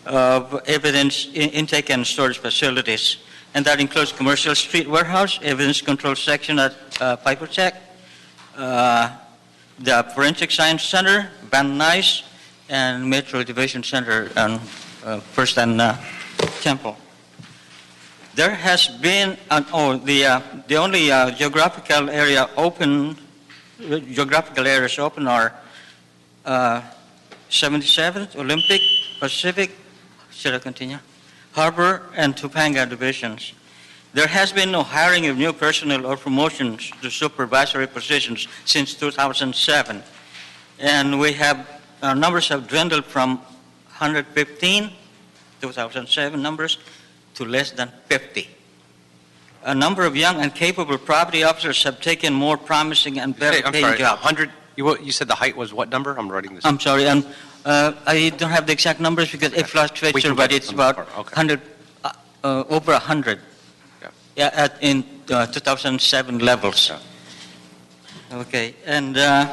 of evidence intake and storage facilities. And that includes Commercial Street Warehouse, Evidence Control Section at Piper Tech, the Forensic Science Center, Van Nuys, and Metro Division Center on First and Temple. There has been, the only geographical areas open are 77th, Olympic, Pacific, should I continue? Harbor, and Topanga divisions. There has been no hiring of new personnel or promotions to supervisory positions since 2007. And our numbers have dwindled from 115, 2007 numbers, to less than 50. A number of young and capable property officers have taken more promising and better paying jobs. You said the height was what number? I'm writing this. I'm sorry, I don't have the exact numbers because it fluctuates, but it's about 100, over 100. Yeah, in 2007 levels. Okay, and there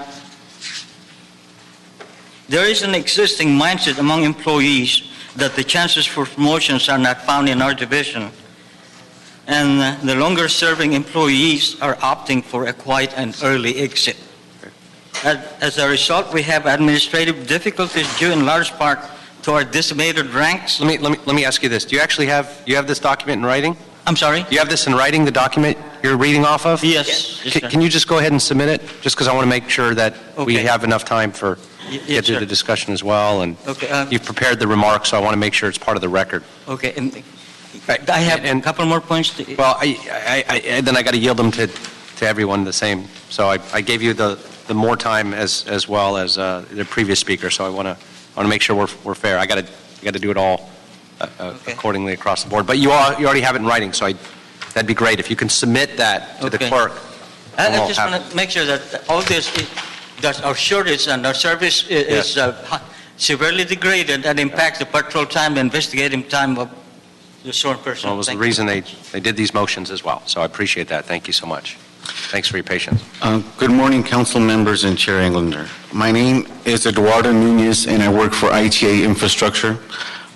is an existing mindset among employees that the chances for promotions are not found in our division, and the longer-serving employees are opting for a quiet and early exit. As a result, we have administrative difficulties due in large part to our decimated ranks. Let me ask you this: do you actually have this document in writing? I'm sorry? Do you have this in writing, the document you're reading off of? Yes. Can you just go ahead and submit it? Just because I want to make sure that we Okay. have enough time for get through the discussion as well. And you've prepared the remarks, so I want to make sure it's part of the record. Okay, and I have a couple more points. Well, then I got to yield them to everyone the same. So I gave you the more time as well as the previous speaker. So I want to make sure we're fair. I got to do it all accordingly across the board. But you already have it in writing, so that'd be great if you can submit that to the clerk. I just want to make sure that all this, that our shortage and our service is severely degraded and impacts the patrol time, the investigative time of the sworn person. Well, it was the reason they did these motions as well. So I appreciate that. Thank you so much. Thanks for your patience. Good morning, council members and Chair Englander. My name is Eduardo Nunez, and I work for ITA Infrastructure.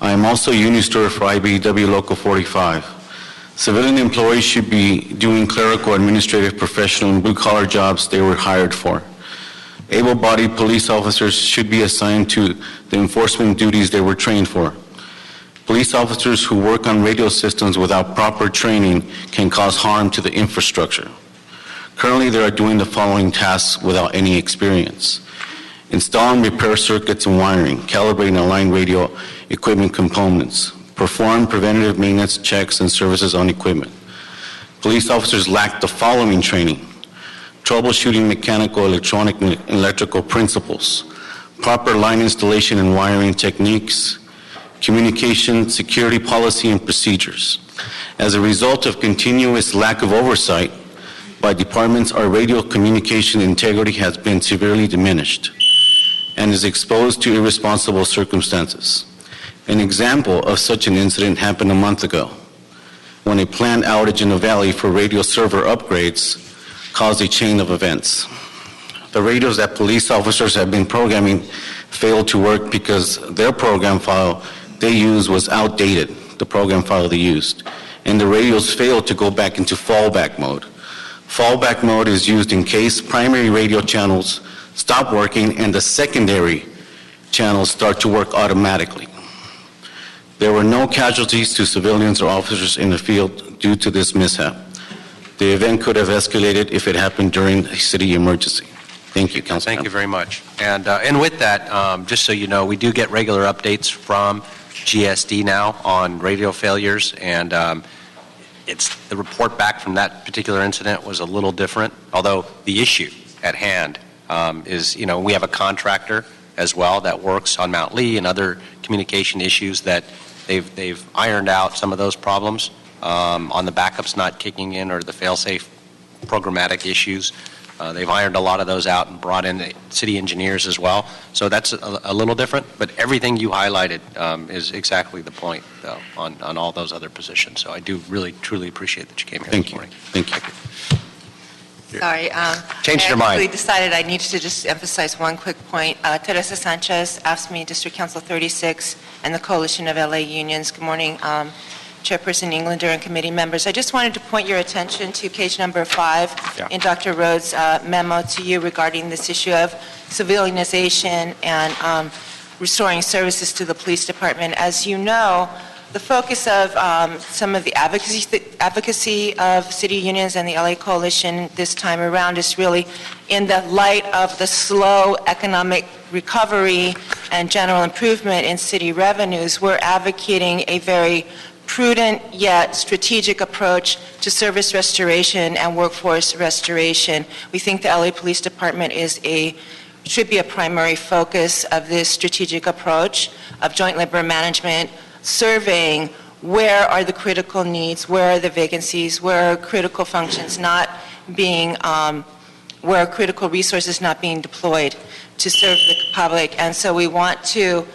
I am also Union Steward for IBEW Local 45. Civilian employees should be doing clerical, administrative, professional, and blue-collar jobs they were hired for. Able-bodied police officers should be assigned to the enforcement duties they were trained for. Police officers who work on radio systems without proper training can cause harm to the infrastructure. Currently, they are doing the following tasks without any experience: install and repair circuits and wiring, calibrate and align radio equipment components, perform preventative maintenance checks and services on equipment. Police officers lack the following training: troubleshooting mechanical, electronic, and electrical principles, proper line installation and wiring techniques, communication, security policy, and procedures. As a result of continuous lack of oversight by departments, our radio communication integrity has been severely diminished and is exposed to irresponsible circumstances. An example of such an incident happened a month ago when a planned outage in the valley for radio server upgrades caused a chain of events. The radios that police officers have been programming failed to work because their program file they used was outdated, the program file they used, and the radios failed to go back into fallback mode. Fallback mode is used in case primary radio channels stop working and the secondary channels start to work automatically. There were no casualties to civilians or officers in the field due to this mishap. The event could have escalated if it happened during a city emergency. Thank you, Councilman. Thank you very much. And with that, just so you know, we do get regular updates from GSD now on radio failures, and it's the report back from that particular incident was a little different, although the issue at hand is, we have a contractor as well that works on Mount Lee and other communication issues that they've ironed out some of those problems on the backups not kicking in or the fail-safe programmatic issues. They've ironed a lot of those out and brought in the city engineers as well. So that's a little different, but everything you highlighted is exactly the point, though, on all those other positions. So I do really, truly appreciate that you came here this morning. Thank you. Sorry. Changed your mind. I actually decided I needed to just emphasize one quick point. Teresa Sanchez asked me, District Council 36 and the Coalition of LA Unions. Good morning, Chairperson Englander and committee members. I just wanted to point your attention to page number 5 in Dr. Rhodes' memo to you regarding this issue of civilianization and restoring services to the police department. As you know, the focus of some of the advocacy of city unions and the LA Coalition this time around is really in the light of the slow economic recovery and general improvement in city revenues. We're advocating a very prudent yet strategic approach to service restoration and workforce restoration. We think the LA Police Department should be a primary focus of this strategic approach of joint labor management, surveying where are the critical needs, where are the vacancies, where are critical functions not being where a critical resource is not being deployed to serve the public. And so we want to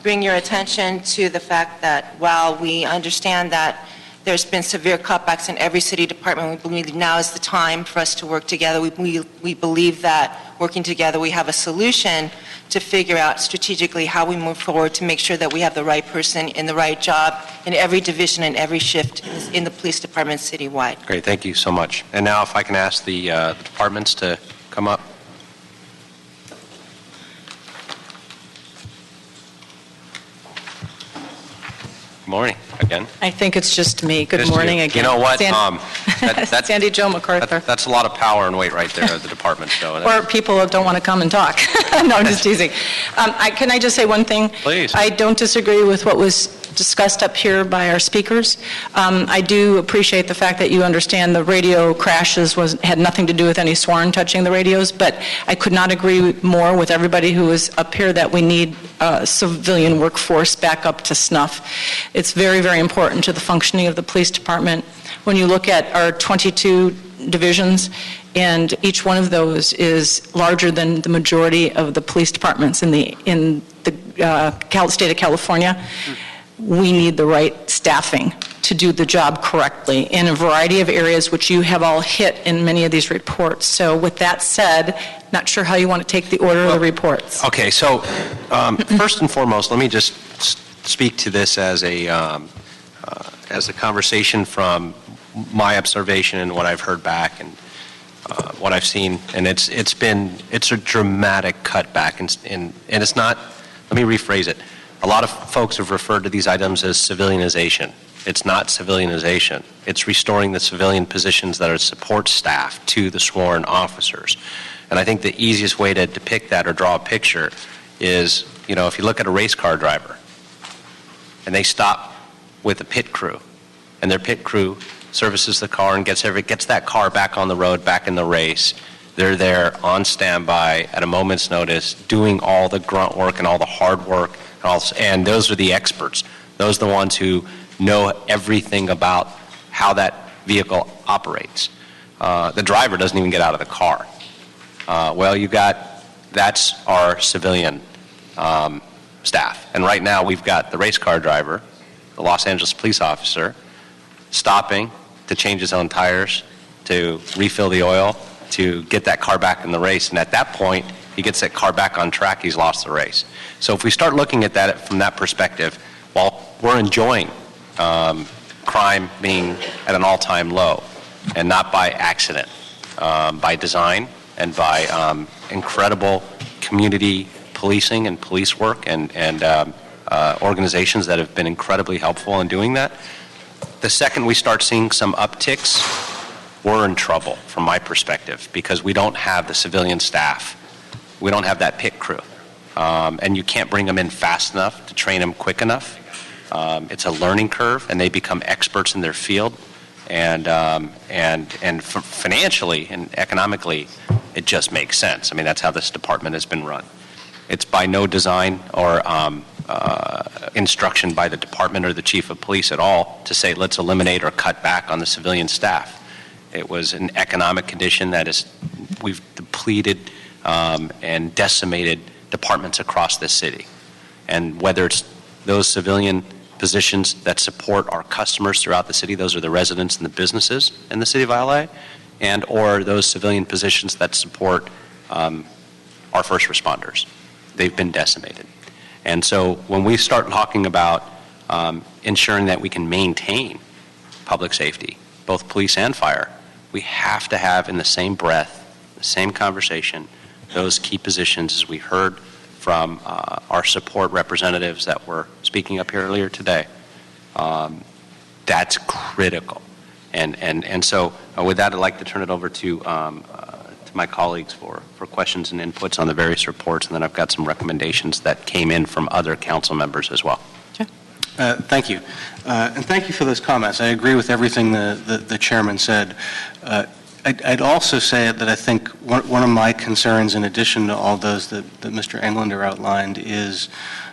bring your attention to the fact that while we understand that there's been severe cutbacks in every city department, we believe now is the time for us to work together. We believe that working together we have a solution to figure out strategically how we move forward to make sure that we have the right person in the right job in every division and every shift in the police department citywide. Great, thank you so much. And now if I can ask the departments to come up. Good morning again. I think it's just me. Good Just morning you. again. You know what? Sandy Jo MacArthur. That's a lot of power and weight right there at the department. So Or people who don't want to come and talk. No, I'm just teasing. Can I just say one thing? Please. I don't disagree with what was discussed up here by our speakers. I do appreciate the fact that you understand the radio crashes had nothing to do with any sworn touching the radios, but I could not agree more with everybody who was up here that we need civilian workforce back up to snuff. It's very, very important to the functioning of the police department. When you look at our 22 divisions, and each one of those is larger than the majority of the police departments in the state of California, we need the right staffing to do the job correctly in a variety of areas which you have all hit in many of these reports. So with that said, not sure how you want to take the order of the reports. Okay, so first and foremost, let me just speak to this as a conversation from my observation and what I've heard back and what I've seen, and it's a dramatic cutback, and it's not. Let me rephrase it. A lot of folks have referred to these items as civilianization. It's not civilianization. It's restoring the civilian positions that are support staff to the sworn officers. And I think the easiest way to depict that or draw a picture is, if you look at a race car driver and they stop with a pit crew, and their pit crew services the car and gets that car back on the road, back in the race. They're there on standby at a moment's notice, doing all the grunt work and all the hard work, and those are the experts. Those are the ones who know everything about how that vehicle operates. The driver doesn't even get out of the car. That's our civilian staff. And right now we've got the race car driver, the Los Angeles police officer, stopping to change his own tires, to refill the oil, to get that car back in the race. And at that point, he gets that car back on track, he's lost the race. So if we start looking at that from that perspective, while we're enjoying crime being at an all-time low, and not by accident, by design and by incredible community policing and police work and organizations that have been incredibly helpful in doing that, the second we start seeing some upticks, we're in trouble from my perspective because we don't have the civilian staff. We don't have that pit crew. And you can't bring them in fast enough to train them quick enough. It's a learning curve, and they become experts in their field. And financially and economically, it just makes sense. I mean, that's how this department has been run. It's by no design or instruction by the department or the chief of police at all to say, let's eliminate or cut back on the civilian staff. It was an economic condition that we've depleted and decimated departments across this city. And whether it's those civilian positions that support our customers throughout the city, those are the residents and the businesses in the city of LA, and or those civilian positions that support our first responders. They've been decimated. And so when we start talking about ensuring that we can maintain public safety, both police and fire, we have to have in the same breath, the same conversation, those key positions as we heard from our support representatives that were speaking up here earlier today. That's critical. And so with that, I'd like to turn it over to my colleagues for questions and inputs on the various reports, and then I've got some recommendations that came in from other council members as well. Thank you. And thank you for those comments. I agree with everything the chairman said. I'd also say that I think one of my concerns, in addition to all those that Mr. Englander outlined, is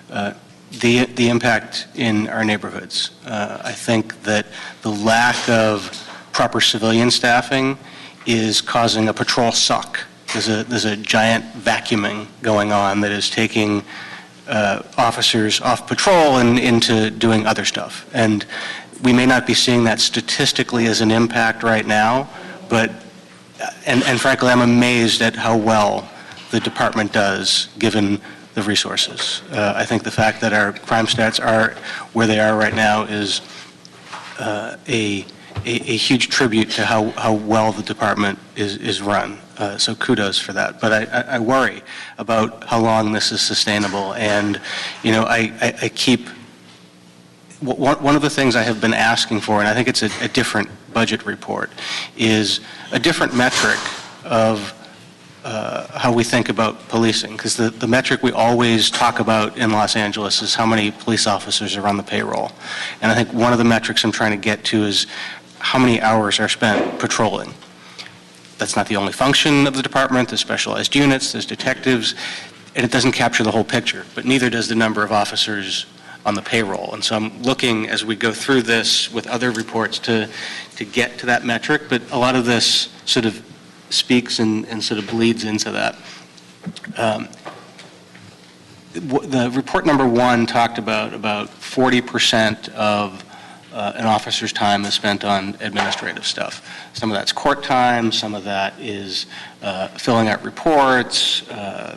the impact in our neighborhoods. I think that the lack of proper civilian staffing is causing a patrol suck. There's a giant vacuuming going on that is taking officers off patrol and into doing other stuff. And we may not be seeing that statistically as an impact right now, but, and frankly, I'm amazed at how well the department does given the resources. I think the fact that our crime stats are where they are right now is a huge tribute to how well the department is run. So kudos for that. But I worry about how long this is sustainable. And, you know, I keep, one of the things I have been asking for, and I think it's a different budget report, is a different metric of how we think about policing. Because the metric we always talk about in Los Angeles is how many police officers are on the payroll. And I think one of the metrics I'm trying to get to is how many hours are spent patrolling. That's not the only function of the department. There's specialized units, there's detectives, and it doesn't capture the whole picture, but neither does the number of officers on the payroll. And so I'm looking as we go through this with other reports to get to that metric, but a lot of this sort of speaks and sort of bleeds into that. The report number 1 talked about 40% of an officer's time is spent on administrative stuff. Some of that's court time, some of that is filling out reports,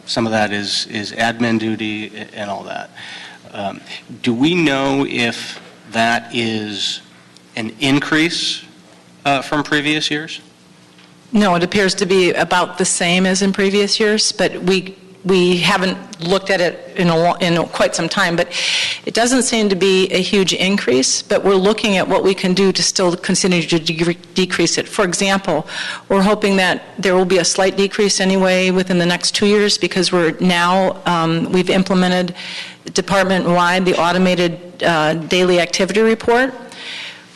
some of that is admin duty and all that. Do we know if that is an increase from previous years? No, it appears to be about the same as in previous years, but we haven't looked at it in quite some time, but it doesn't seem to be a huge increase, but we're looking at what we can do to still continue to decrease it. For example, we're hoping that there will be a slight decrease anyway within the next 2 years because we're now, we've implemented department-wide the automated daily activity report,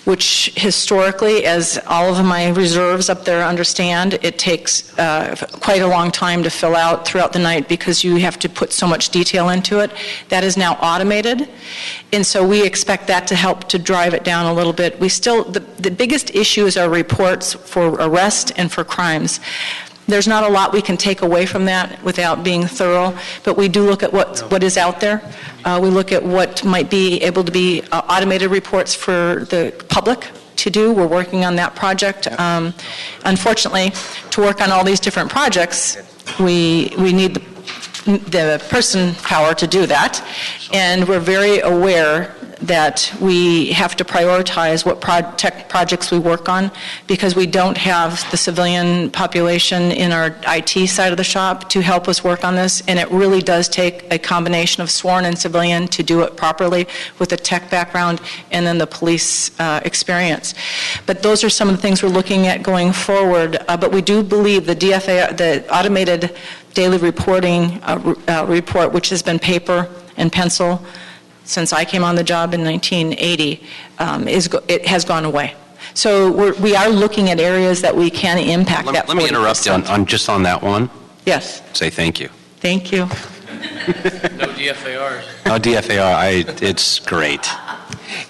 which historically, as all of my reserves up there understand, it takes quite a long time to fill out throughout the night because you have to put so much detail into it. That is now automated, and so we expect that to help to drive it down a little bit. We still, the biggest issue is our reports for arrest and for crimes. There's not a lot we can take away from that without being thorough, but we do look at what is out there. We look at what might be able to be automated reports for the public to do. We're working on that project. Unfortunately, to work on all these different projects, we need the person power to do that, and we're very aware that we have to prioritize what tech projects we work on because we don't have the civilian population in our IT side of the shop to help us work on this, and it really does take a combination of sworn and civilian to do it properly with a tech background and then the police experience. But those are some of the things we're looking at going forward, but we do believe the DFA, the automated daily reporting report, which has been paper and pencil since I came on the job in 1980, it has gone away. So we are looking at areas that we can impact that 40%. Let me interrupt you on just on that one. Yes. Say thank you. Thank you. No DFARs. No DFAR, it's great.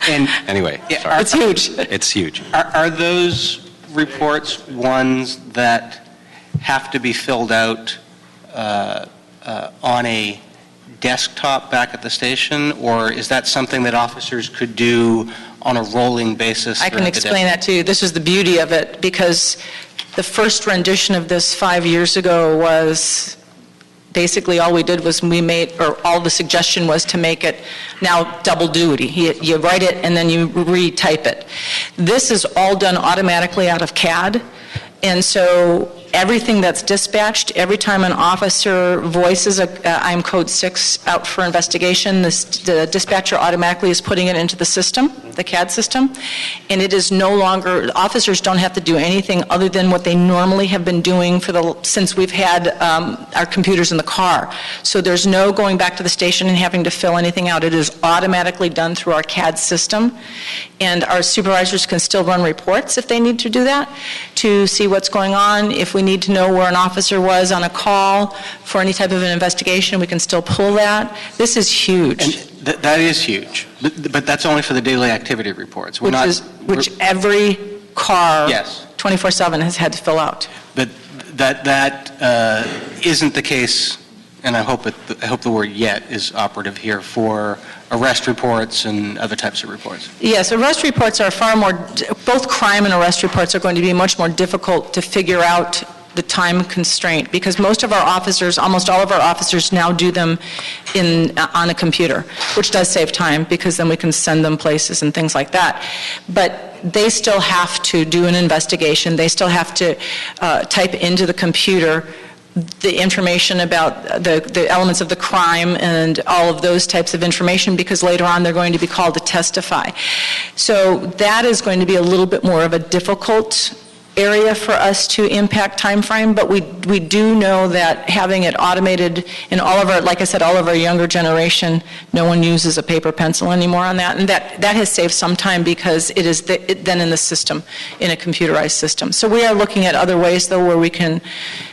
And anyway, yeah, it's huge. It's huge. Are those reports ones that have to be filled out on a desktop back at the station, or is that something that officers could do on a rolling basis? I can explain that to you. This is the beauty of it, because the first rendition of this 5 years ago was basically all we did was all the suggestion was to make it now double duty. You write it and then you retype it. This is all done automatically out of CAD, and so everything that's dispatched, every time an officer voices I'm code 6 out for investigation, the dispatcher automatically is putting it into the system, the CAD system, and it is no longer, officers don't have to do anything other than what they normally have been doing since we've had our computers in the car. So there's no going back to the station and having to fill anything out. It is automatically done through our CAD system, and our supervisors can still run reports if they need to do that, to see what's going on. If we need to know where an officer was on a call for any type of an investigation, we can still pull that. This is huge. And that is huge, but that's only for the daily activity reports. Which every car 24/7 has had to fill out. But that isn't the case, and I hope the word "yet" is operative here, for arrest reports and other types of reports. Yes, arrest reports are far more, both crime and arrest reports are going to be much more difficult to figure out the time constraint, because most of our officers, almost all of our officers now do them on a computer, which does save time, because then we can send them places and things like that. But they still have to do an investigation. They still have to type into the computer the information about the elements of the crime and all of those types of information, because later on they're going to be called to testify. So that is going to be a little bit more of a difficult area for us to impact time frame, but we do know that having it automated in all of our, like I said, all of our younger generation, no one uses a paper pencil anymore on that, and that has saved some time, because it is then in the system, in a computerized system. So we are looking at other ways, though, where we can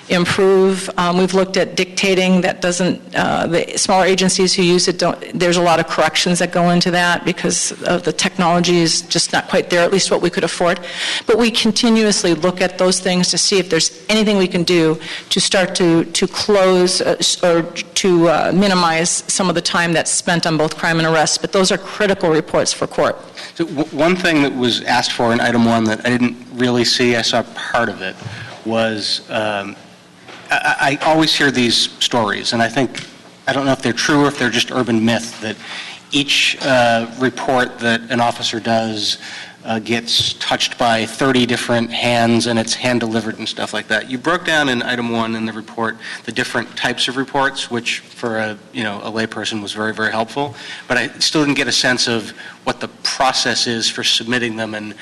improve. We've looked at dictating. That doesn't, the smaller agencies who use it there's a lot of corrections that go into that, because of the technology is just not quite there, at least what we could afford. But we continuously look at those things to see if there's anything we can do to start to close or to minimize some of the time that's spent on both crime and arrest. But those are critical reports for court. So one thing that was asked for in item 1 that I didn't really see, I saw part of it, was I always hear these stories, and I don't know if they're true or if they're just urban myth, that each report that an officer does gets touched by 30 different hands and it's hand-delivered and stuff like that. You broke down in item 1 in the report the different types of reports, which for a layperson was very, very helpful, but I still didn't get a sense of what the process is for submitting them and